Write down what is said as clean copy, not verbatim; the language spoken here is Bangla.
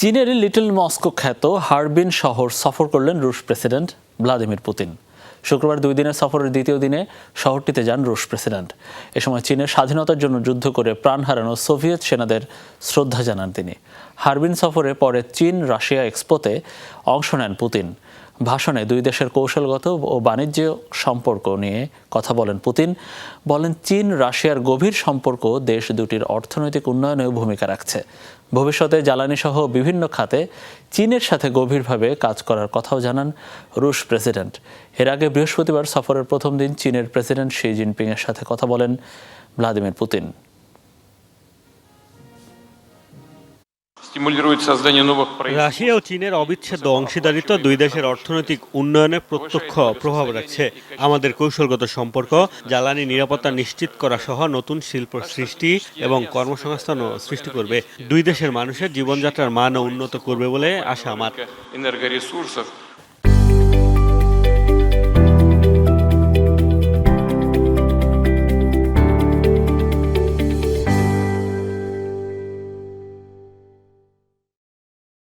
চীনের লিটল মস্কো খ্যাত হারবিন শহর সফর করলেন রুশ প্রেসিডেন্ট ভ্লাদিমির পুতিন। শুক্রবার 2 দিনের সফরের দ্বিতীয় দিনে শহরটিতে যান রুশ প্রেসিডেন্ট। এ সময় চীনের স্বাধীনতার জন্য যুদ্ধ করে প্রাণ হারানো সোভিয়েত সেনাদের শ্রদ্ধা জানান তিনি। হারবিন সফরে পরে চীন রাশিয়া এক্সপোতে অংশ নেন পুতিন। ভাষণে দুই দেশের কৌশলগত ও বাণিজ্য সম্পর্ক নিয়ে কথা বলেন পুতিন। বলেন, চীন রাশিয়ার গভীর সম্পর্ক দেশ দুটির অর্থনৈতিক উন্নয়নেও ভূমিকা রাখছে। ভবিষ্যতে জ্বালানি সহ বিভিন্ন খাতে চীনের সাথে গভীরভাবে কাজ করার কথাও জানান রুশ প্রেসিডেন্ট। এর আগে বৃহস্পতিবার সফরের প্রথম দিন চীনের প্রেসিডেন্ট শি জিনপিং এর সাথে কথা বলেন ভ্লাদিমির পুতিন। রাশিয়া ও চীনের অবিচ্ছেদ্য অংশীদারিত্ব দুই দেশের অর্থনৈতিক উন্নয়নে প্রত্যক্ষ প্রভাব রাখছে। আমাদের কৌশলগত সম্পর্ক জ্বালানি নিরাপত্তা নিশ্চিত করা সহ নতুন শিল্প সৃষ্টি এবং কর্মসংস্থানও সৃষ্টি করবে। দুই দেশের মানুষের জীবনযাত্রার মানও উন্নত করবে বলে আশা আমার।